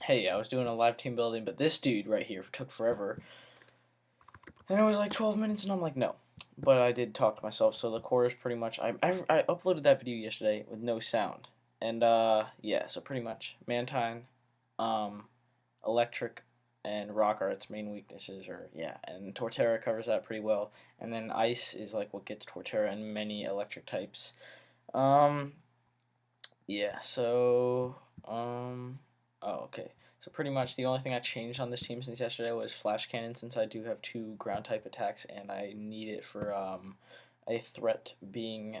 hey, I was doing a live team building, but this dude right here took forever. And it was like 12 minutes, and I'm like, no. But I did talk to myself, so the core is pretty much. I uploaded that video yesterday with no sound. And, yeah, so pretty much. Mantine, um, electric, and rock are its main weaknesses, or, yeah. And Torterra covers that pretty well. And then ice is like what gets Torterra and many electric types. Um, yeah, so, oh, okay. So pretty much the only thing I changed on this team since yesterday was flash cannon, since I do have two ground type attacks and I need it for a threat being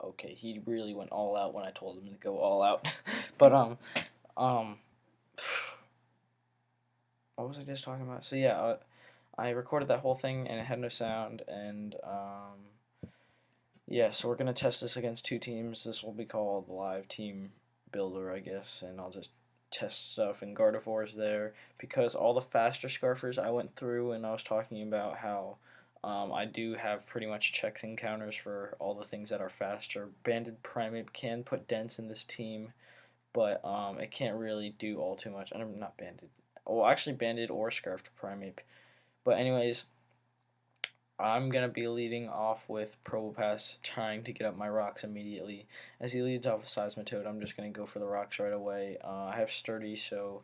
okay. He really went all out when I told him to go all out, but um what was I just talking about? So yeah, I recorded that whole thing and it had no sound and yeah, so we're gonna test this against two teams. This will be called live team builder, I guess, and I'll just test stuff. And Gardevoir's there because all the faster scarfers I went through, and I was talking about how I do have pretty much checks and counters for all the things that are faster. Banded Primate can put dents in this team, but it can't really do all too much. I'm not banded. Well, actually, banded or scarfed Primate. But anyways, I'm going to be leading off with Probopass, trying to get up my rocks immediately. As he leads off with Seismitoad, I'm just going to go for the rocks right away. I have Sturdy, so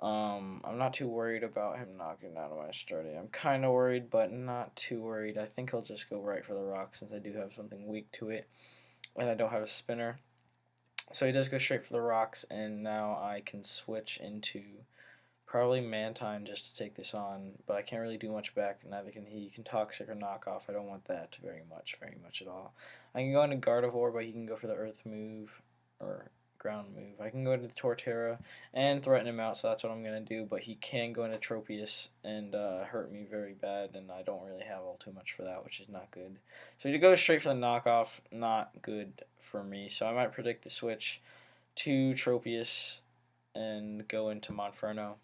I'm not too worried about him knocking down my Sturdy. I'm kind of worried, but not too worried. I think he'll just go right for the rock since I do have something weak to it, and I don't have a spinner. So he does go straight for the rocks, and now I can switch into probably Mantine just to take this on, but I can't really do much back. Neither can he. He can Toxic or Knock Off. I don't want that very much at all. I can go into Gardevoir, but he can go for the Earth move, or ground move. I can go into Torterra and threaten him out, so that's what I'm going to do, but he can go into Tropius and hurt me very bad, and I don't really have all too much for that, which is not good. So to go straight for the knockoff, not good for me, so I might predict the switch to Tropius and go into Monferno.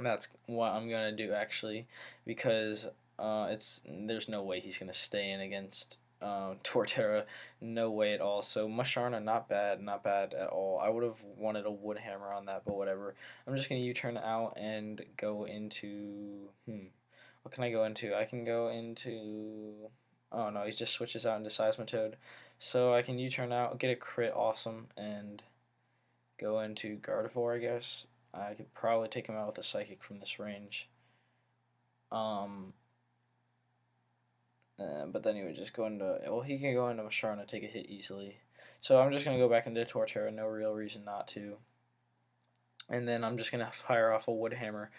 That's what I'm gonna do actually, because there's no way he's gonna stay in against Torterra, no way at all. So Musharna, not bad at all. I would have wanted a wood hammer on that, but whatever. I'm just gonna U-turn out and go into what can I go into? I can go into oh no, he just switches out into Seismitoad, so I can U-turn out, get a crit, awesome, and go into Gardevoir, I guess. I could probably take him out with a Psychic from this range. Um, but then he would just go into, well, he can go into Musharna, take a hit easily. So I'm just going to go back into Torterra, no real reason not to. And then I'm just going to fire off a Wood Hammer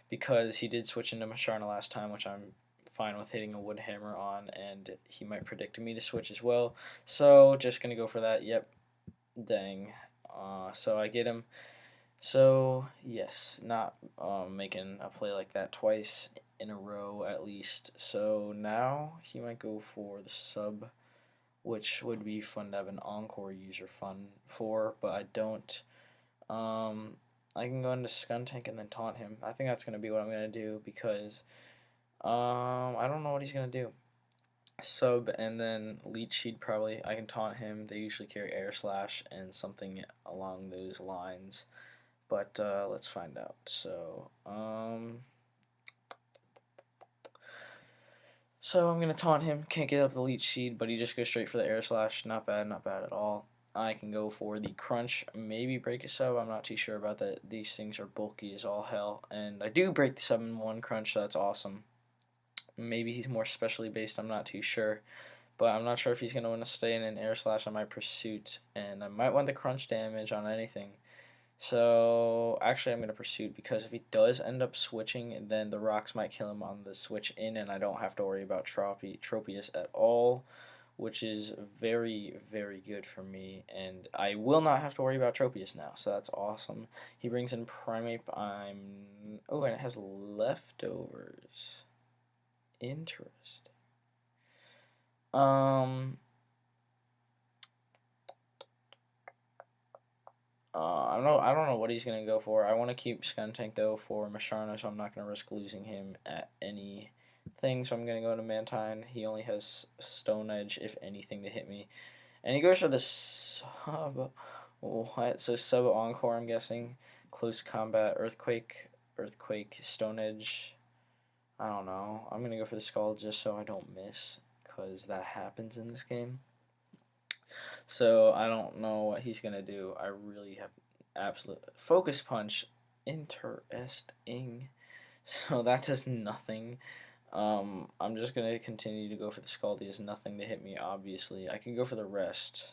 because he did switch into Musharna last time, which I'm fine with hitting a Wood Hammer on, and he might predict me to switch as well. So just going to go for that. Yep. Dang. So I get him. So, yes, not making a play like that twice in a row at least. So now he might go for the sub, which would be fun to have an encore user fun for, but I don't. I can go into Skuntank and then taunt him. I think that's going to be what I'm going to do because I don't know what he's going to do. Sub and then Leech Seed probably. I can taunt him. They usually carry Air Slash and something along those lines. But let's find out. So I'm gonna taunt him. Can't get up the Leech Seed, but he just goes straight for the Air Slash. Not bad at all. I can go for the Crunch, maybe break a sub. I'm not too sure about that. These things are bulky as all hell, and I do break the 7-1 Crunch. So that's awesome. Maybe he's more specially based. I'm not too sure. But I'm not sure if he's going to want to stay in an Air Slash on my Pursuit, and I might want the Crunch damage on anything. So, actually I'm going to Pursuit because if he does end up switching, then the rocks might kill him on the switch in, and I don't have to worry about Tropius at all, which is very, very good for me, and I will not have to worry about Tropius now, so that's awesome. He brings in Primeape, oh, and it has leftovers. Interesting. I don't know what he's gonna go for. I want to keep Skuntank though for Musharna, so I'm not gonna risk losing him at any thing. So I'm gonna go to Mantine. He only has Stone Edge, if anything, to hit me, and he goes for the sub. What? So sub encore, I'm guessing. close combat, earthquake, stone edge. I don't know. I'm gonna go for the skull just so I don't miss, because that happens in this game. So I don't know what he's gonna do. I really have absolute focus punch. Interesting. So that does nothing. I'm just gonna continue to go for the skull. He has nothing to hit me. Obviously, I can go for the rest,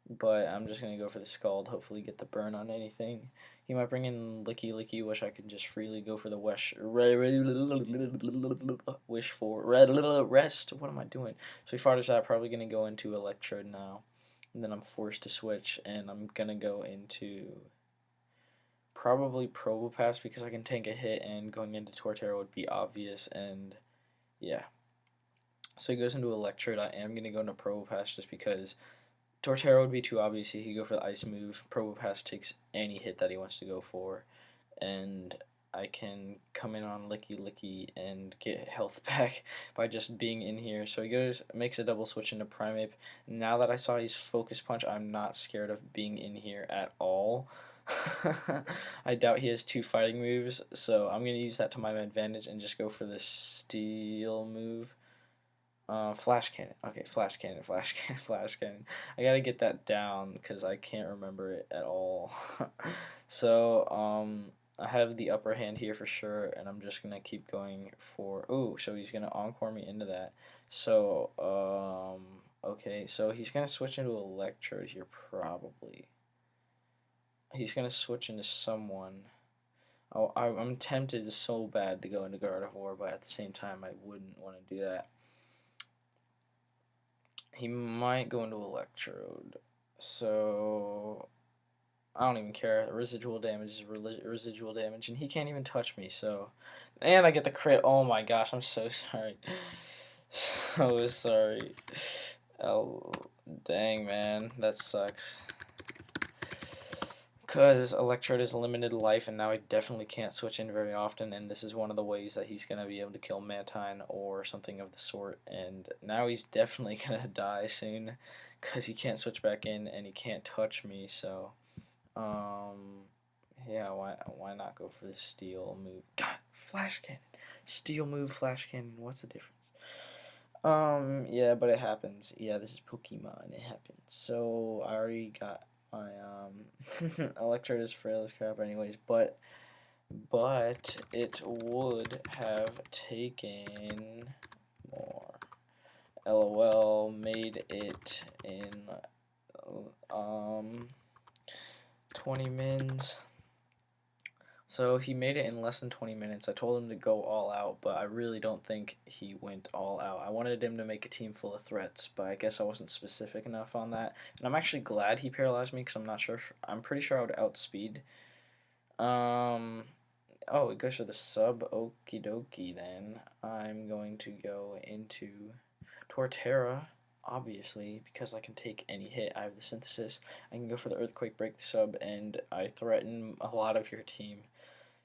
but I'm just gonna go for the Scald, hopefully get the burn on anything. He might bring in Licky Licky, which I can just freely go for the wish for rest. What am I doing? So he fires that, probably gonna go into Electrode now. And then I'm forced to switch, and I'm gonna go into probably Probopass because I can tank a hit, and going into Torterra would be obvious, and yeah. So he goes into Electrode. I am gonna go into Probopass just because Torterra would be too obvious. He could go for the ice move. Probopass takes any hit that he wants to go for, and I can come in on Licky Licky and get health back by just being in here. So he makes a double switch into Primeape. Now that I saw his Focus Punch, I'm not scared of being in here at all. I doubt he has 2 fighting moves, so I'm going to use that to my advantage and just go for the Steel move. Flash cannon. Okay, flash cannon, flash cannon, flash cannon. I gotta get that down because I can't remember it at all. So, I have the upper hand here for sure, and I'm just gonna keep going for. Ooh, so he's gonna encore me into that. So, okay, so he's gonna switch into Electrode here probably. He's gonna switch into someone. Oh, I'm tempted so bad to go into Gardevoir, but at the same time, I wouldn't want to do that. He might go into Electrode. So I don't even care. Residual damage is residual damage, and he can't even touch me. So, and I get the crit. Oh my gosh, I'm so sorry. So sorry. Oh, dang, man, that sucks. Because Electrode is limited life, and now I definitely can't switch in very often, and this is one of the ways that he's going to be able to kill Mantine or something of the sort, and now he's definitely going to die soon, because he can't switch back in, and he can't touch me, so, yeah, why not go for the Steel move? God, Flash Cannon. Steel move, Flash Cannon, what's the difference? Yeah, but it happens. Yeah, this is Pokemon, it happens. So, I already got my Electrode is frail as crap anyways, but it would have taken more. LOL made it in 20 mins. So he made it in less than 20 minutes. I told him to go all out, but I really don't think he went all out. I wanted him to make a team full of threats, but I guess I wasn't specific enough on that. And I'm actually glad he paralyzed me because I'm not sure. I'm pretty sure I would outspeed. Oh, it goes for the sub. Okie dokie then. I'm going to go into Torterra, obviously, because I can take any hit. I have the synthesis. I can go for the Earthquake, break the sub, and I threaten a lot of your team.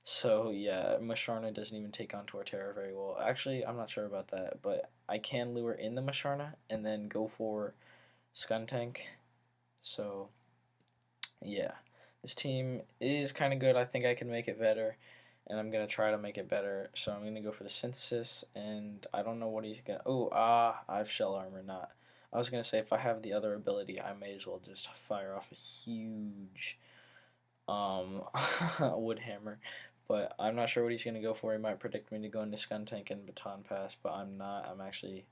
So yeah, Musharna doesn't even take on Torterra very well. Actually, I'm not sure about that, but I can lure in the Musharna and then go for Skuntank. So yeah, this team is kind of good. I think I can make it better, and I'm going to try to make it better. So I'm going to go for the Synthesis, and I don't know what he's going to... Oh, I have Shell Armor, not... I was going to say, if I have the other ability, I may as well just fire off a huge Wood Hammer. But I'm not sure what he's going to go for. He might predict me to go into Skuntank and Baton Pass, but I'm not. I'm actually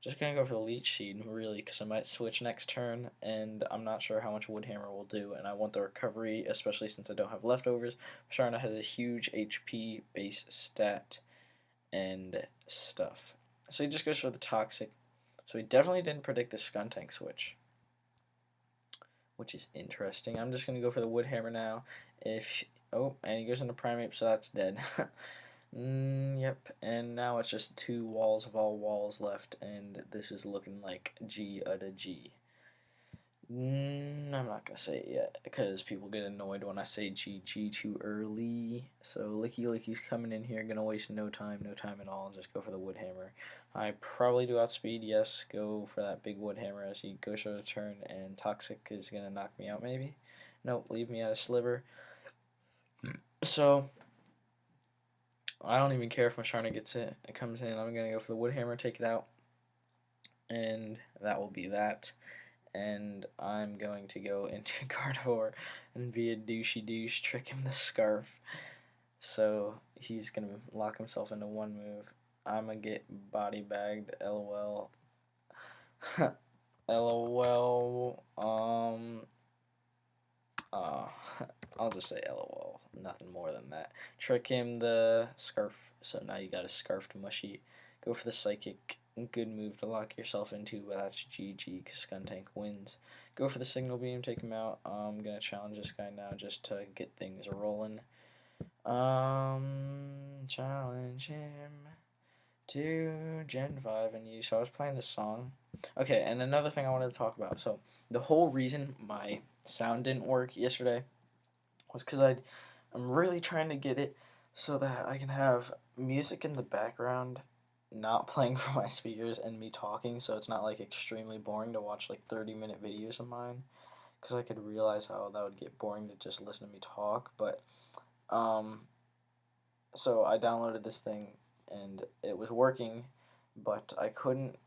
just going to go for the Leech Seed, really, because I might switch next turn, and I'm not sure how much Wood Hammer will do, and I want the recovery, especially since I don't have leftovers. Sharna has a huge HP base stat and stuff. So he just goes for the Toxic. So he definitely didn't predict the Skuntank switch, which is interesting. I'm just going to go for the Wood Hammer now. Oh, and he goes into Primeape, so that's dead. Yep, and now it's just 2 walls of all walls left, and this is looking like G out of G. I'm not gonna say it yet, because people get annoyed when I say GG too early. So Licky Licky's coming in here, gonna waste no time at all, and just go for the Wood Hammer. I probably do outspeed, yes, go for that big Wood Hammer as he goes for the turn, and Toxic is gonna knock me out maybe. Nope, leave me at a sliver. So I don't even care if my Sharna gets it. It comes in. I'm gonna go for the wood hammer, take it out, and that will be that. And I'm going to go into Gardevoir and be a douchey douche, trick him the scarf. So he's gonna lock himself into one move. I'm gonna get body bagged. LOL. LOL. Uh, I'll just say LOL. Nothing more than that. Trick him the scarf. So now you got a scarfed mushy. Go for the psychic. Good move to lock yourself into, but that's GG because Skuntank wins. Go for the signal beam. Take him out. I'm gonna challenge this guy now just to get things rolling. Challenge him to Gen 5 and you. So I was playing this song. Okay, and another thing I wanted to talk about. So the whole reason my sound didn't work yesterday was because I'm really trying to get it so that I can have music in the background not playing from my speakers and me talking, so it's not like extremely boring to watch like 30-minute videos of mine, because I could realize how that would get boring to just listen to me talk. But um so I downloaded this thing and it was working, but I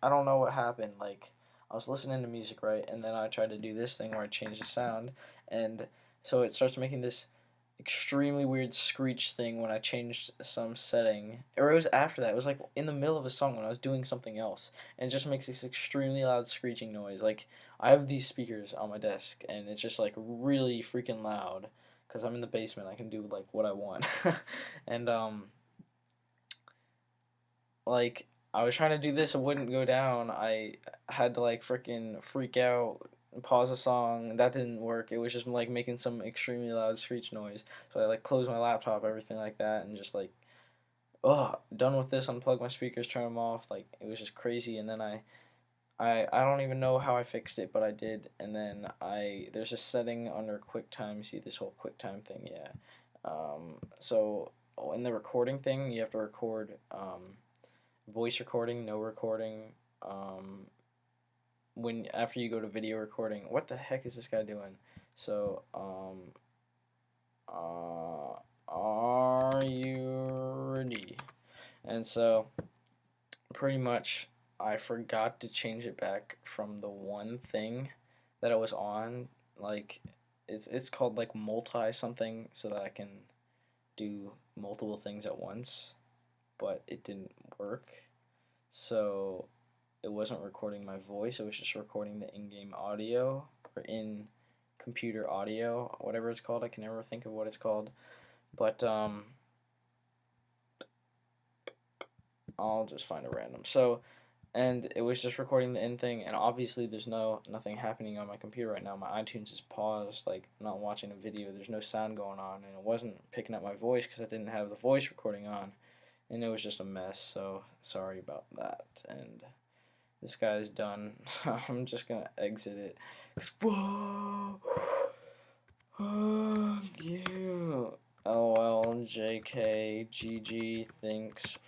don't know what happened. Like, I was listening to music, right, and then I tried to do this thing where I changed the sound, and so it starts making this extremely weird screech thing when I changed some setting. Or it was after that. It was like in the middle of a song when I was doing something else, and it just makes this extremely loud screeching noise. Like, I have these speakers on my desk, and it's just like really freaking loud because I'm in the basement. I can do like what I want. And like, I was trying to do this, it wouldn't go down. I had to like freaking freak out and pause the song. That didn't work. It was just like making some extremely loud screech noise. So I like closed my laptop, everything like that, and just like, oh, done with this. Unplug my speakers, turn them off. Like, it was just crazy. And then I don't even know how I fixed it, but I did. And then there's a setting under QuickTime. You see this whole QuickTime thing, yeah. So in the recording thing, you have to record voice recording, no recording. When after you go to video recording, what the heck is this guy doing? So are you ready? And so pretty much I forgot to change it back from the one thing that it was on. Like, it's called like multi something, so that I can do multiple things at once, but it didn't work. So it wasn't recording my voice, it was just recording the in-game audio, or in computer audio, whatever it's called. I can never think of what it's called. But I'll just find a random. So, and it was just recording the in thing, and obviously there's nothing happening on my computer right now. My iTunes is paused, like I'm not watching a video. There's no sound going on, and it wasn't picking up my voice because I didn't have the voice recording on, and it was just a mess. So sorry about that. And this guy's done. I'm just gonna exit it. Whoa! Fuck you. LOL, JK, GG, thanks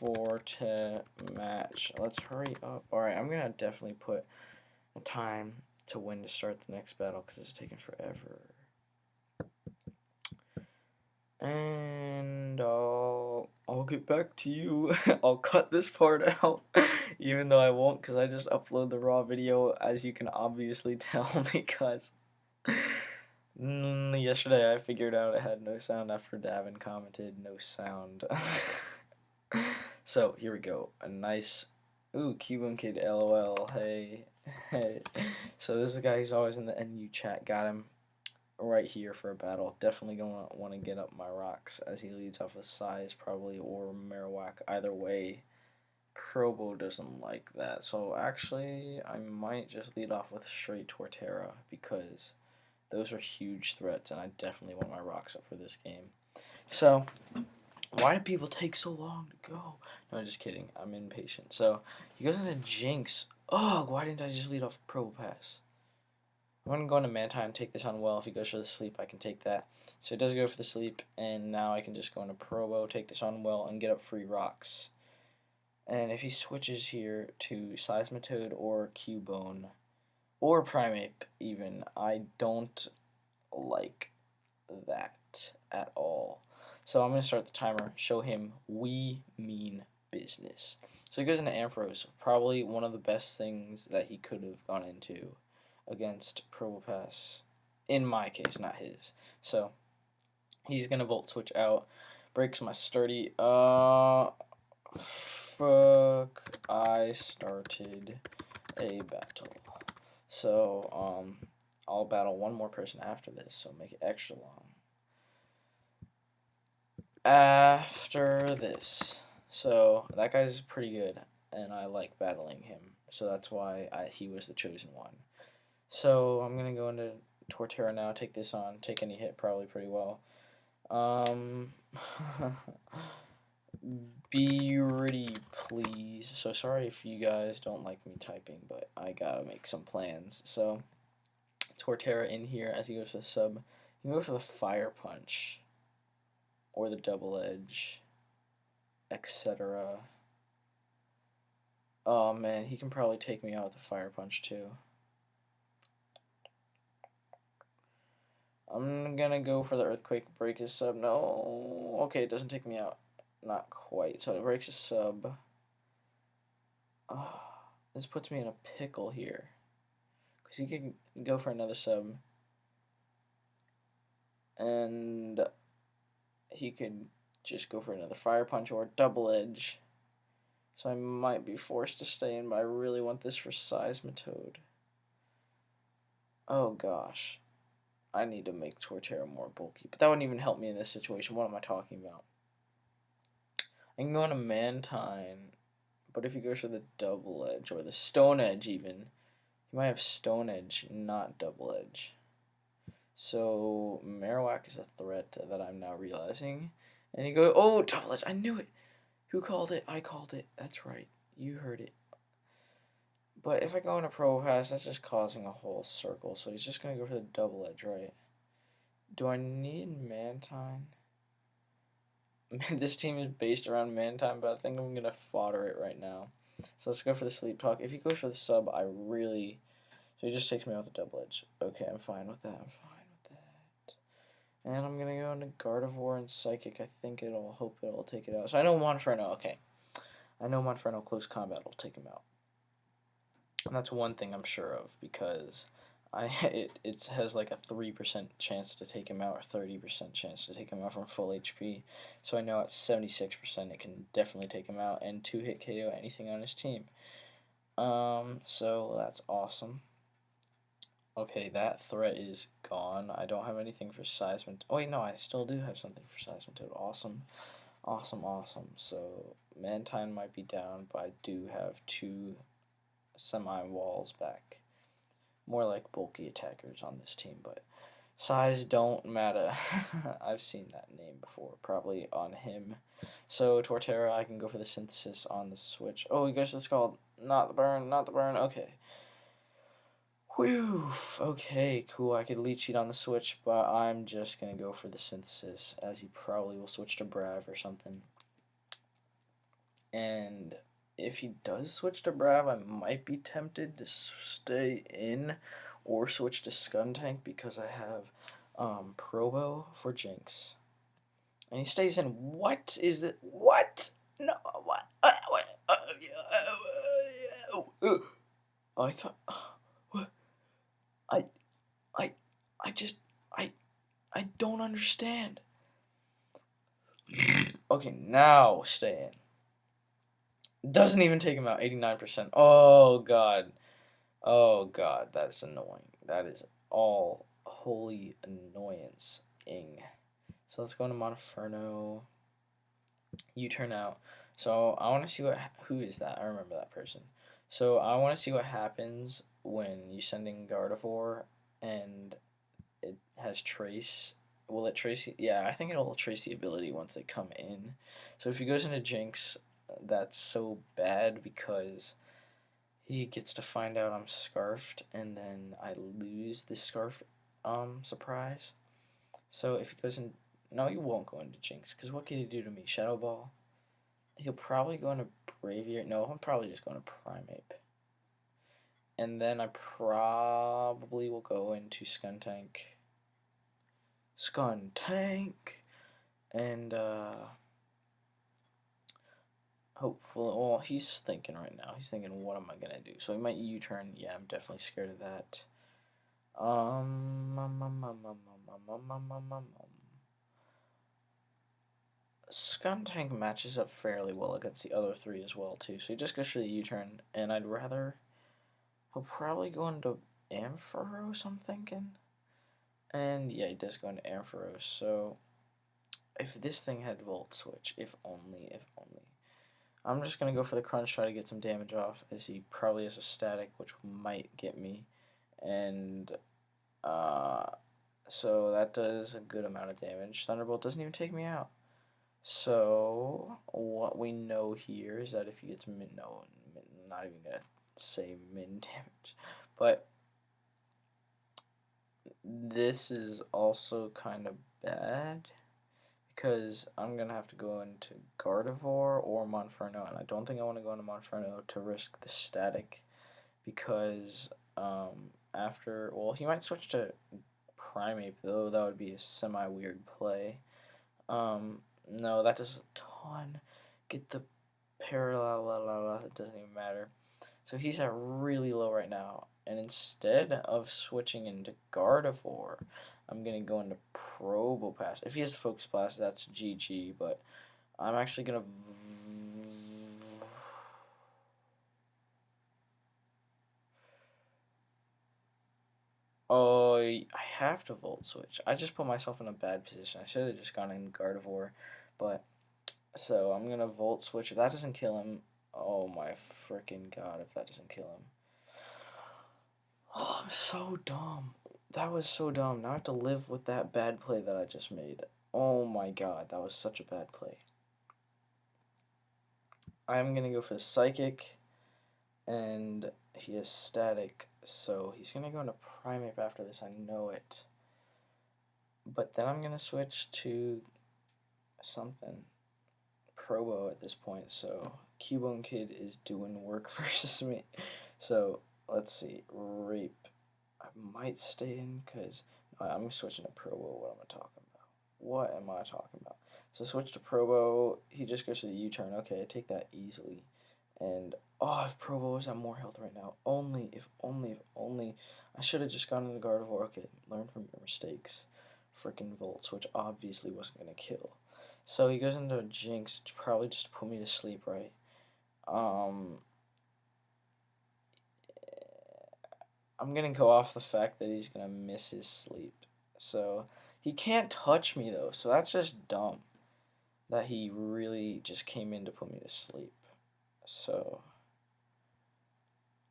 for to match. Let's hurry up. Alright, I'm gonna definitely put a time to when to start the next battle because it's taking forever. And I'll get back to you. I'll cut this part out, even though I won't, because I just upload the raw video, as you can obviously tell, because yesterday I figured out it had no sound after Davin commented no sound. So here we go. A nice, ooh, Cuban Kid, LOL. Hey, hey. So this is the guy who's always in the NU chat. Got him right here for a battle. Definitely gonna want to get up my rocks as he leads off with Size probably, or Marowak. Either way, Probo doesn't like that. So actually, I might just lead off with straight Torterra because those are huge threats, and I definitely want my rocks up for this game. So why do people take so long to go? No, I'm just kidding. I'm impatient. So he goes into Jinx. Ugh, why didn't I just lead off Probo Pass? I'm going to go into Mantine and take this on well. If he goes for the sleep, I can take that. So he does go for the sleep, and now I can just go into Probo, take this on well, and get up free rocks. And if he switches here to Seismitoad or Cubone, or Primeape even, I don't like that at all. So I'm going to start the timer, show him we mean business. So he goes into Ampharos, probably one of the best things that he could have gone into against Probopass, in my case, not his. So he's going to Volt Switch out, breaks my sturdy, fuck, I started a battle. So, I'll battle one more person after this, so make it extra long. After this. So, that guy's pretty good, and I like battling him. So that's why he was the chosen one. So, I'm going to go into Torterra now, take this on, take any hit probably pretty well. Be ready, please. So sorry if you guys don't like me typing, but I gotta make some plans. So Torterra in here as he goes for the sub. You can go for the fire punch or the double edge, etc. Oh man, he can probably take me out with the fire punch too. I'm gonna go for the earthquake, break his sub. No, okay, it doesn't take me out. Not quite. So it breaks his sub. Oh, this puts me in a pickle here. Because he can go for another sub. And he could just go for another fire punch or double edge. So I might be forced to stay in, but I really want this for Seismitoad. Oh gosh. I need to make Torterra more bulky. But that wouldn't even help me in this situation. What am I talking about? I can go into Mantine. But if he goes for the double edge, or the stone edge even, he might have stone edge, not double edge. So Marowak is a threat that I'm now realizing. And he goes, oh, double edge, I knew it. Who called it? I called it. That's right. You heard it. But if I go into Probopass, that's just causing a whole circle. So he's just going to go for the double edge, right? Do I need Mantine? This team is based around Mantine, but I think I'm going to fodder it right now. So let's go for the Sleep Talk. If he goes for the sub, I really... So he just takes me out with the double edge. Okay, I'm fine with that. I'm fine with that. And I'm going to go into Gardevoir and Psychic. I think hope it'll take it out. So I know Monferno. Okay. I know Monferno close combat will take him out. And that's one thing I'm sure of, because it has like a 3% chance to take him out, or 30% chance to take him out from full HP. So I know at 76% it can definitely take him out and 2-hit KO anything on his team. So that's awesome. Okay, that threat is gone. I don't have anything for Seismitoad. Oh wait, no, I still do have something for Seismitoad. Awesome. Awesome, awesome. So Mantine might be down, but I do have 2 semi-walls back. More like bulky attackers on this team, but size don't matter. I've seen that name before, probably on him. So Torterra, I can go for the synthesis on the switch. Oh, he goes to the Scald. Not the burn, not the burn. Okay. Whew. Okay, cool. I could lead cheat on the switch, but I'm just gonna go for the synthesis, as he probably will switch to Brav or something. And if he does switch to Brav, I might be tempted to stay in or switch to Skuntank, because I have Probo for Jinx. And he stays in. What is it? What? No, what? Oh, I thought... What? I don't understand. Okay, now stay in. Doesn't even take him out, 89%. Oh, God. Oh, God, that's annoying. That is all holy annoyance-ing. So let's go into Monferno. You turn out. So I want to see who is that? I remember that person. So I want to see what happens when you send in Gardevoir and it has Trace. Will it trace? Yeah, I think it'll trace the ability once they come in. So if he goes into Jinx, that's so bad, because he gets to find out I'm Scarfed, and then I lose the Scarf surprise. So if he goes in... No, he won't go into Jinx, because what can he do to me? Shadow Ball? He'll probably go into Braviary. No, I'm probably just going to Primeape. And then I probably will go into Skuntank. Skuntank! And hopefully, well, he's thinking right now. He's thinking, what am I gonna do? So he might U-turn. Yeah, I'm definitely scared of that. Skuntank matches up fairly well against the other three as well too. So he just goes for the U-turn, and I'd rather he'll probably go into Ampharos, I'm thinking. And yeah, he does go into Ampharos. So if this thing had Volt Switch, if only, if only. I'm just gonna go for the crunch, try to get some damage off, as he probably has a static, which might get me. And uh, so that does a good amount of damage. Thunderbolt doesn't even take me out. So what we know here is that if he gets min, no, not even gonna say min damage, but this is also kind of bad because I'm gonna have to go into Gardevoir or Monferno, and I don't think I want to go into Monferno to risk the static because after, well, he might switch to Primeape, though that would be a semi-weird play. No, that does a ton. Get the parallel, it doesn't even matter. So he's at really low right now, and instead of switching into Gardevoir, I'm going to go into Probopass. If he has Focus Blast, that's GG, but I'm actually going to... Oh, I have to Volt Switch. I just put myself in a bad position. I should have just gone in Gardevoir, but... So I'm going to Volt Switch. If that doesn't kill him... Oh my freaking god, if that doesn't kill him. Oh, I'm so dumb. That was so dumb. Now I have to live with that bad play that I just made. Oh my god, that was such a bad play. I'm gonna go for the Psychic, and he is static, so he's gonna go into Primeape after this, I know it. But then I'm gonna switch to something. Probo at this point, so Cubone Kid is doing work versus me. So, let's see. Rape. I might stay in because I'm switching to Probo. What am I talking about? What am I talking about? So switch to Probo. He just goes to the U-turn. Okay, I take that easily. And oh, if Probo was at more health right now. Only, if only, if only. I should have just gone into Gardevoir. Okay, learn from your mistakes. Freaking Volts, which obviously wasn't gonna kill. So he goes into a Jinx, probably just to put me to sleep, right? I'm gonna go off the fact that he's gonna miss his sleep. So he can't touch me though, so that's just dumb. That he really just came in to put me to sleep. So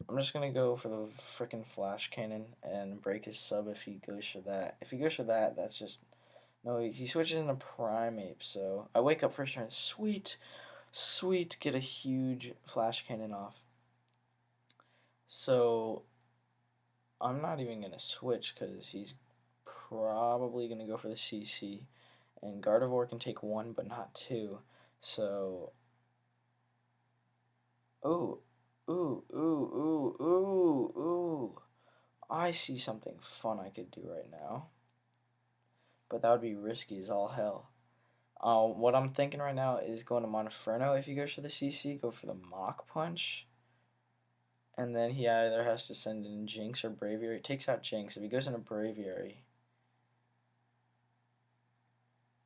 I'm just gonna go for the freaking Flash Cannon and break his sub if he goes for that. If he goes for that, that's just no. He switches into Primeape, so I wake up first turn. Sweet, sweet, get a huge Flash Cannon off. So I'm not even going to switch because he's probably going to go for the CC. And Gardevoir can take one, but not two. So, ooh, ooh, ooh, ooh, ooh, ooh. I see something fun I could do right now. But that would be risky as all hell. What I'm thinking right now is going to Monferno if he goes for the CC, go for the Mach Punch. And then he either has to send in Jinx or Braviary. It takes out Jinx. If he goes into Braviary,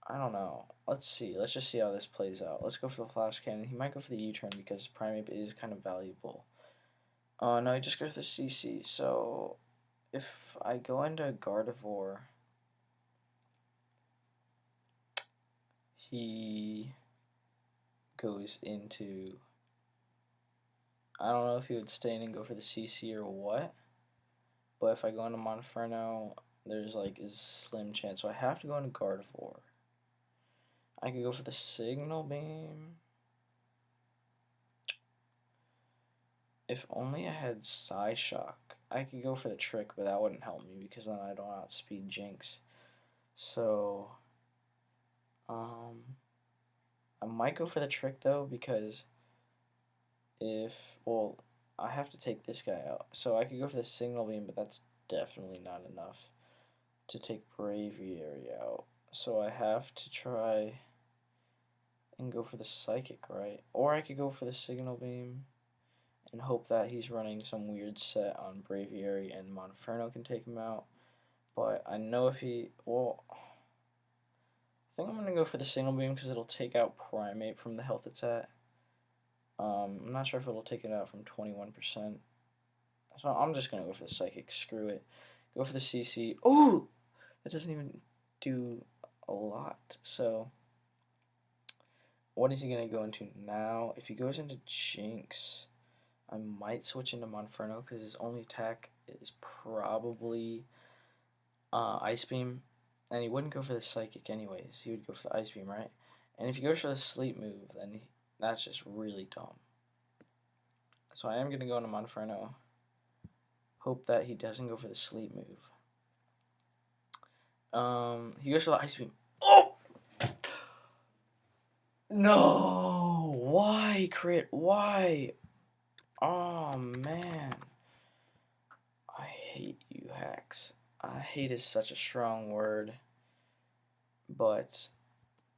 I don't know. Let's see. Let's just see how this plays out. Let's go for the Flash Cannon. He might go for the U-turn because Primeape is kind of valuable. No, he just goes for the CC. So if I go into Gardevoir, he goes into... I don't know if he would stay in and go for the CC or what. But if I go into Monferno, there's like a slim chance. So I have to go into Gardevoir. I could go for the Signal Beam. If only I had Psyshock. I could go for the trick, but that wouldn't help me because then I don't outspeed Jinx. So, I might go for the trick though because well, I have to take this guy out. So I could go for the Signal Beam, but that's definitely not enough to take Braviary out. So I have to try and go for the Psychic, right? Or I could go for the Signal Beam and hope that he's running some weird set on Braviary and Monferno can take him out. But I know if he, well, I think I'm going to go for the Signal Beam because it'll take out Primate from the health it's at. I'm not sure if it'll take it out from 21%. So I'm just going to go for the Psychic. Screw it. Go for the CC. Oh! That doesn't even do a lot. So, what is he going to go into now? If he goes into Jinx, I might switch into Monferno because his only attack is probably Ice Beam. And he wouldn't go for the Psychic anyways. He would go for the Ice Beam, right? And if he goes for the Sleep move, then that's just really dumb. So I am going to go into Monferno. Hope that he doesn't go for the Sleep move. He goes for the Ice Beam. Oh! No! Why, crit? Why? Oh, man. I hate you, hacks. I hate is such a strong word. But,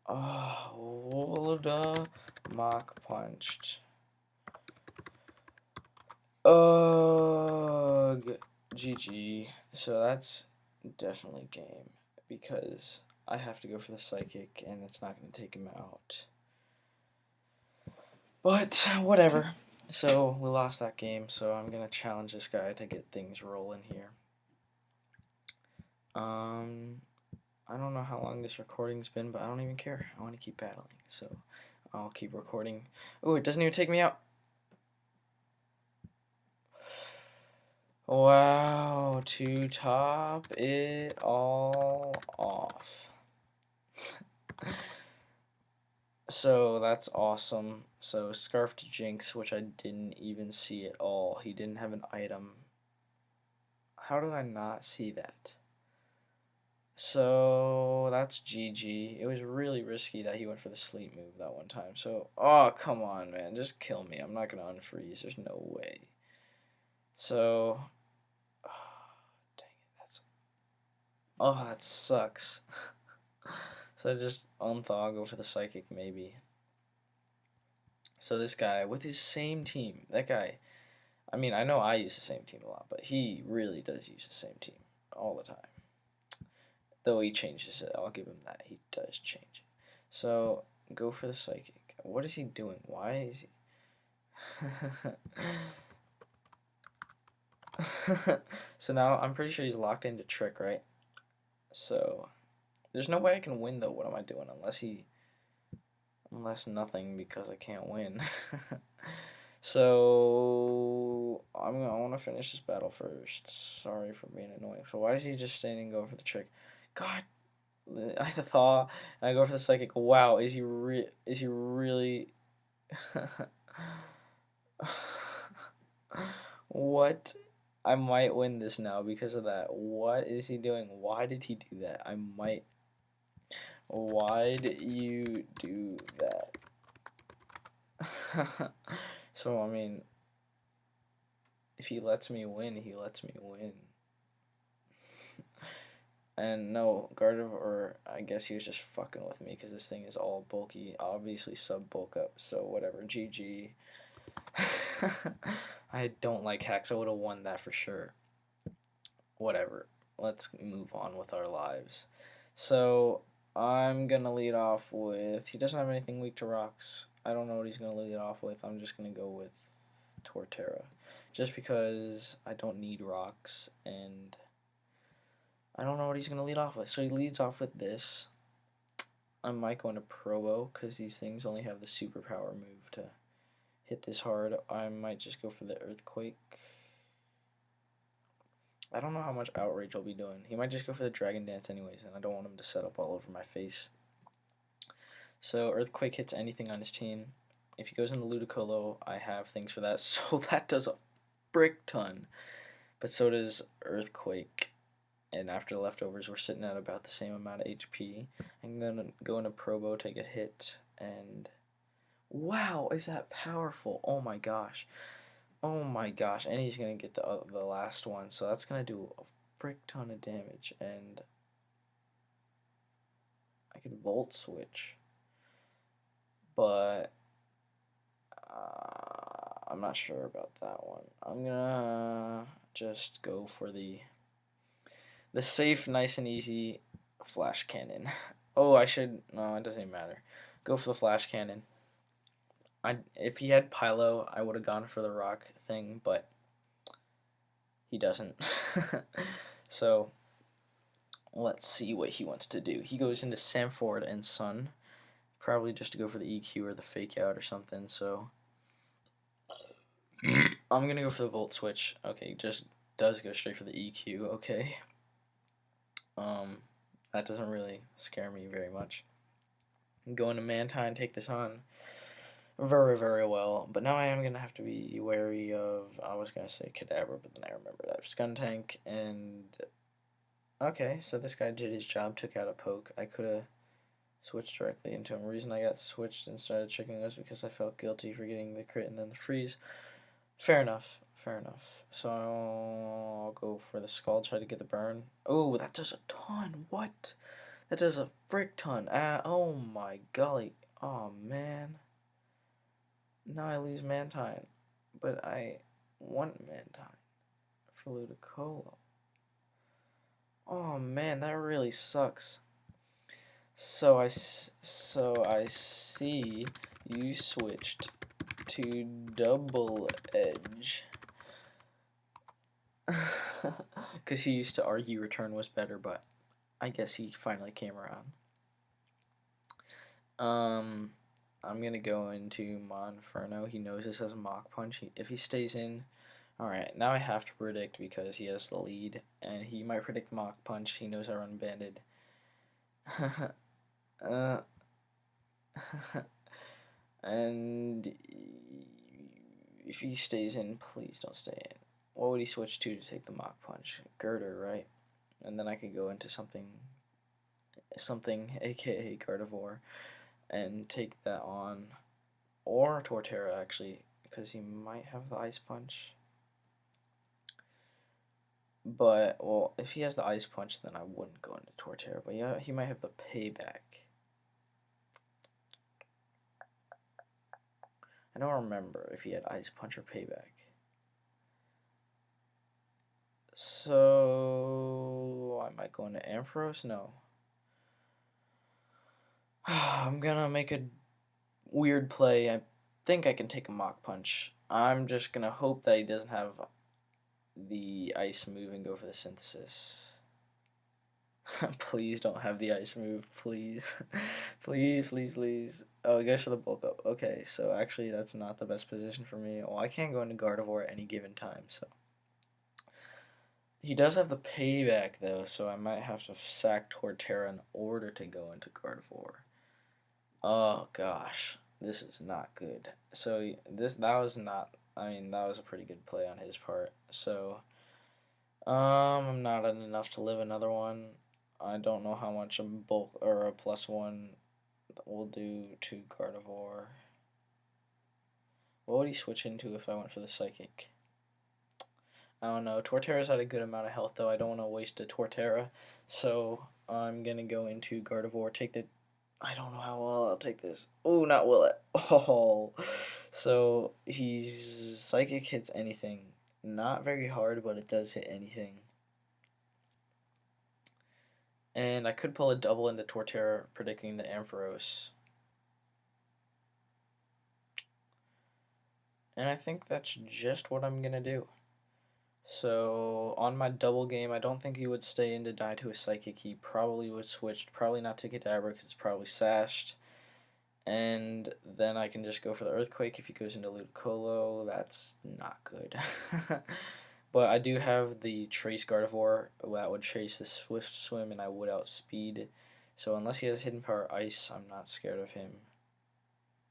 oh, mock punched. Ugh. GG. So that's definitely game. Because I have to go for the Psychic, and it's not going to take him out. But, whatever. So, we lost that game, so I'm going to challenge this guy to get things rolling here. I don't know how long this recording's been, but I don't even care. I want to keep battling, so I'll keep recording. Oh, it doesn't even take me out. Wow, to top it all off. So that's awesome. So Scarfed Jinx, which I didn't even see at all. He didn't have an item. How did I not see that? So that's GG. It was really risky that he went for the sleep move that one time. So, oh, come on, man. Just kill me. I'm not going to unfreeze. There's no way. So, oh, dang it. That sucks. So I just unthaw, go for the psychic maybe. So this guy with his same team, that guy, I mean, I know I use the same team a lot, but he really does use the same team all the time. Though he changes it, I'll give him that. He does change it. So, go for the psychic. What is he doing? Why is he... So now, I'm pretty sure he's locked into Trick, right? So, there's no way I can win, though. What am I doing? Unless nothing, because I can't win. So, I want to finish this battle first. Sorry for being annoying. So, why is he just standing and going for the Trick? God, I thaw, and I go for the psychic. Wow, is he really? What? I might win this now because of that. What is he doing? Why did he do that? Why did you do that? So, I mean, if he lets me win, he lets me win. And no, Gardevoir, I guess he was just fucking with me because this thing is all bulky. Obviously sub bulk up, so whatever. GG. I don't like hacks. I would have won that for sure. Whatever. Let's move on with our lives. So, I'm going to lead off with... He doesn't have anything weak to rocks. I don't know what he's going to lead off with. I'm just going to go with Torterra. Just because I don't need rocks, and... I don't know what he's going to lead off with. So he leads off with this. I might go into Probo because these things only have the superpower move to hit this hard. I might just go for the Earthquake. I don't know how much Outrage I'll be doing. He might just go for the Dragon Dance anyways, and I don't want him to set up all over my face. So Earthquake hits anything on his team. If he goes into Ludicolo, I have things for that. So that does a brick ton. But so does Earthquake. And after the leftovers, we're sitting at about the same amount of HP. I'm going to go into Probo, take a hit, and... Wow, is that powerful? Oh my gosh. Oh my gosh. And he's going to get the last one, so that's going to do a frick ton of damage. And... I could Volt Switch, but I'm not sure about that one. I'm gonna just go for the safe, nice and easy flash cannon. Oh, I should. No, it doesn't even matter. Go for the flash cannon. If he had Pylo, I would have gone for the rock thing, but he doesn't. So let's see what he wants to do. He goes into Samford and Sun, probably just to go for the EQ or the fake out or something. So I'm gonna go for the Volt Switch. Okay, just does go straight for the EQ. Okay. That doesn't really scare me very much. Go into Mantine, take this on very, very well. But now I am gonna have to be wary of. I was gonna say Kadabra, but then I remembered I have Skuntank and. Okay, so this guy did his job, took out a poke. I could have switched directly into him. The reason I got switched and started checking was because I felt guilty for getting the crit and then the freeze. Fair enough. Fair enough. So I'll go for the Skull, try to get the burn. Oh, that does a ton. What? That does a frick ton. Oh my golly. Oh man. Now I lose Mantine. But I want Mantine for Ludicolo. Oh man, that really sucks. So I see you switched to Double Edge. Because he used to argue return was better, but I guess he finally came around. I'm gonna go into Monferno. He knows this has Mach Punch. If he stays in, alright, now I have to predict because he has the lead, and he might predict Mach Punch. He knows I run Banded. And if he stays in, please don't stay in. What would he switch to take the Mach Punch? Girder, right? And then I could go into something aka Gardevoir, and take that on. Or Torterra, actually, because he might have the Ice Punch. But, well, if he has the Ice Punch, then I wouldn't go into Torterra. But yeah, he might have the Payback. I don't remember if he had Ice Punch or Payback. So I might go into Ampharos? No. I'm gonna make a weird play. I think I can take a Mach Punch. I'm just gonna hope that he doesn't have the Ice move and go for the Synthesis. Please don't have the Ice move, please. Please, please, please. Oh, he goes for the bulk up. Okay, so actually that's not the best position for me. Well, I can't go into Gardevoir at any given time, so. He does have the Payback, though, so I might have to sack Torterra in order to go into Gardevoir. Oh, gosh. This is not good. So, that was not, I mean, that was a pretty good play on his part. So, I'm not at enough to live another one. I don't know how much a bulk or a +1 will do to Gardevoir. What would he switch into if I went for the Psychic? I don't know. Torterra's had a good amount of health, though. I don't want to waste a Torterra. So I'm going to go into Gardevoir. Take the... I don't know how well I'll take this. Oh, not will it. Oh. So he's... Psychic hits anything. Not very hard, but it does hit anything. And I could pull a double into Torterra, predicting the Ampharos. And I think that's just what I'm going to do. So, on my double game, I don't think he would stay in to die to a Psychic. He probably would switch, probably not to Kadabra because it's probably sashed. And then I can just go for the Earthquake if he goes into Ludicolo. That's not good. But I do have the Trace Gardevoir that would chase the Swift Swim and I would outspeed. So unless he has Hidden Power Ice, I'm not scared of him.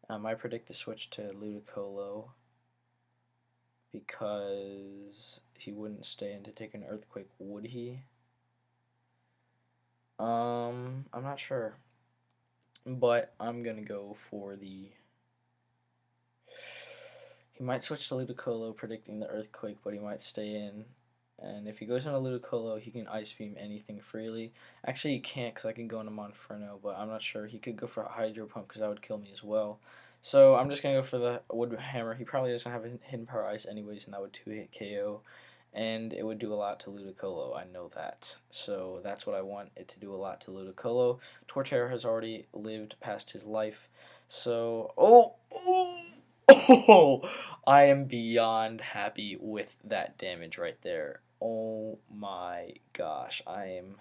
I might predict the switch to Ludicolo, because he wouldn't stay in to take an Earthquake, would he? I'm not sure. But I'm gonna go for the... He might switch to Ludicolo, predicting the Earthquake, but he might stay in. And if he goes into Ludicolo, he can Ice Beam anything freely. Actually, he can't because I can go into Monferno, but I'm not sure. He could go for a Hydro Pump because that would kill me as well. So I'm just going to go for the Wood Hammer. He probably doesn't have a Hidden Power Ice anyways, and that would 2-hit KO. And it would do a lot to Ludicolo, I know that. So that's what I want it to do a lot to Ludicolo. Torterra has already lived past his life. So, oh, I am beyond happy with that damage right there. Oh my gosh, I am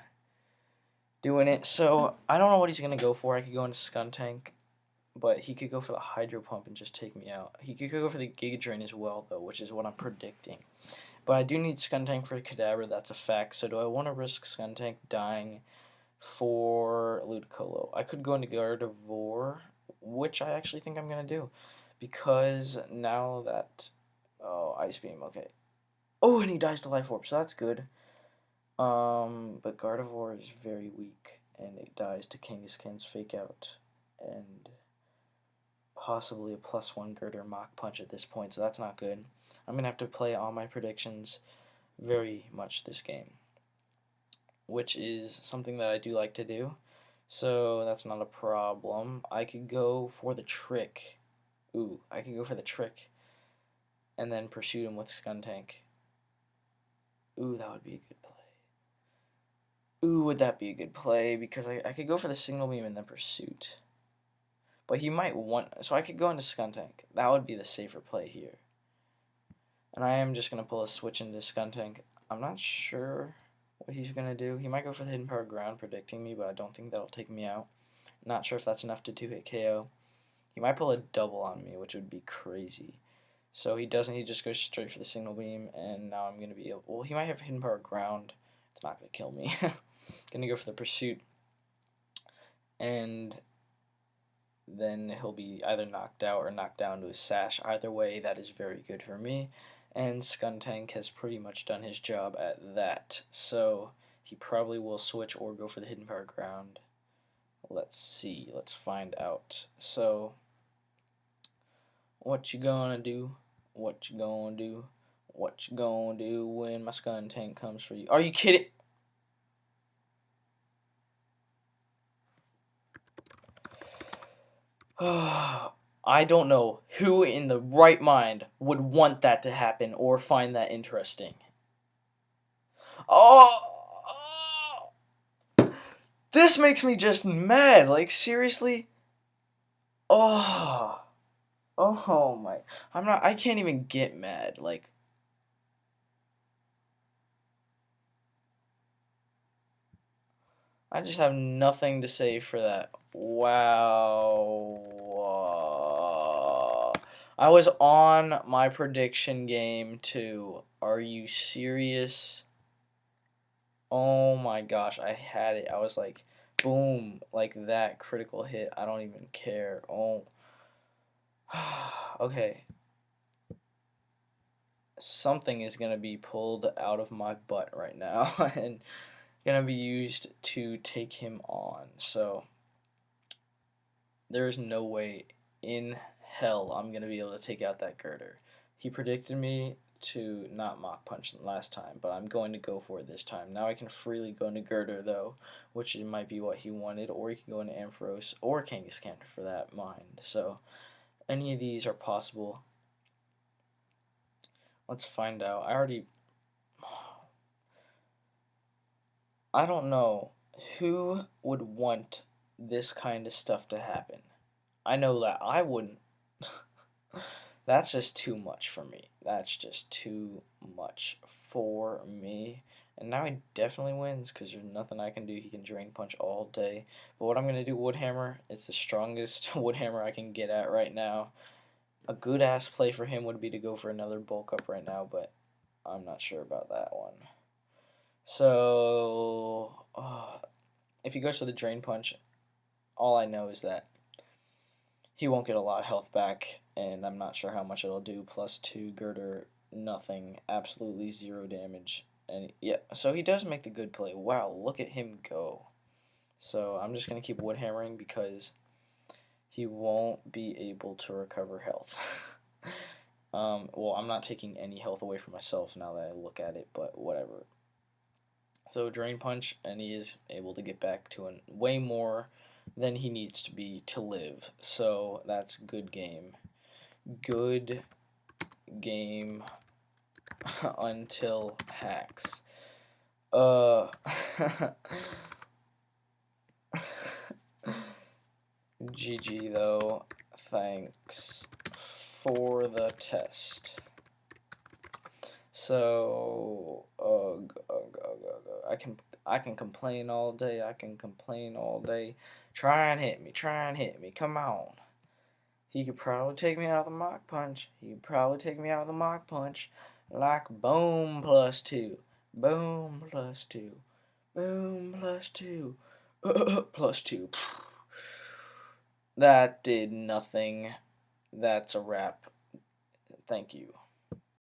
doing it. So, I don't know what he's going to go for. I could go into Skuntank, but he could go for the Hydro Pump and just take me out. He could go for the Giga Drain as well, though, which is what I'm predicting. But I do need Skuntank for Kadabra, that's a fact. So do I want to risk Skuntank dying for Ludicolo? I could go into Gardevoir, which I actually think I'm going to do. Because now that... Oh, Ice Beam, okay. Oh, and he dies to Life Orb, so that's good. But Gardevoir is very weak, and it dies to Kangaskhan's Fake Out. And possibly a +1 Girder Mach Punch at this point, so that's not good. I'm going to have to play all my predictions very much this game, which is something that I do like to do, so that's not a problem. I could go for the trick. Ooh, I could go for the trick and then pursue him with Skuntank. Ooh, that would be a good play. Ooh, would that be a good play? Because I could go for the Signal Beam and then Pursuit. But he might want... So I could go into Skuntank. That would be the safer play here. And I am just going to pull a switch into Skuntank. I'm not sure what he's going to do. He might go for the Hidden Power Ground, predicting me, but I don't think that'll take me out. Not sure if that's enough to 2-hit KO. He might pull a double on me, which would be crazy. So he doesn't. He just goes straight for the Signal Beam, and now I'm going to be able... Well, he might have Hidden Power Ground. It's not going to kill me. Going to go for the Pursuit. And then he'll be either knocked out or knocked down to his Sash. Either way, that is very good for me. And Skuntank has pretty much done his job at that. So he probably will switch or go for the Hidden Power Ground. Let's see. Let's find out. So, what you gonna do? What you gonna do? What you gonna do when my Skuntank comes for you? Are you kidding? I don't know who in the right mind would want that to happen or find that interesting. Oh, this makes me just mad. Like, seriously? Oh, oh my. I can't even get mad. Like, I just have nothing to say for that. Wow. I was on my prediction game too. Are you serious? Oh my gosh, I had it. I was like, boom, like that critical hit. I don't even care. Oh. Okay. Something is going to be pulled out of my butt right now and going to be used to take him on. So, there is no way in hell I'm going to be able to take out that girder. He predicted me to not Mach Punch last time, but I'm going to go for it this time. Now I can freely go into girder, though, which might be what he wanted, or he can go into Ampharos or Kangaskhan for that mind. So, any of these are possible. Let's find out. I don't know who would want this kind of stuff to happen. I know that I wouldn't. That's just too much for me. That's just too much for me. And now he definitely wins because there's nothing I can do. He can Drain Punch all day. But what I'm going to do, Wood Hammer, it's the strongest Wood Hammer I can get at right now. A good ass play for him would be to go for another Bulk Up right now, but I'm not sure about that one. So, if he goes for the Drain Punch, all I know is that he won't get a lot of health back, and I'm not sure how much it'll do. +2 girder, nothing, absolutely 0 damage. And yeah, so he does make the good play. Wow, look at him go. So I'm just going to keep Wood Hammering because he won't be able to recover health. Well, I'm not taking any health away from myself now that I look at it, but whatever. So Drain Punch, and he is able to get back to an way more than he needs to be to live. So that's good game. Good game until hacks. GG though. Thanks for the test. So, I can complain all day. I can complain all day. Try and hit me. Try and hit me. Come on. He could probably take me out of the mock punch. He could probably take me out of the mock punch. Like boom plus two. Boom plus two. Boom plus two. Plus two. That did nothing. That's a wrap. Thank you.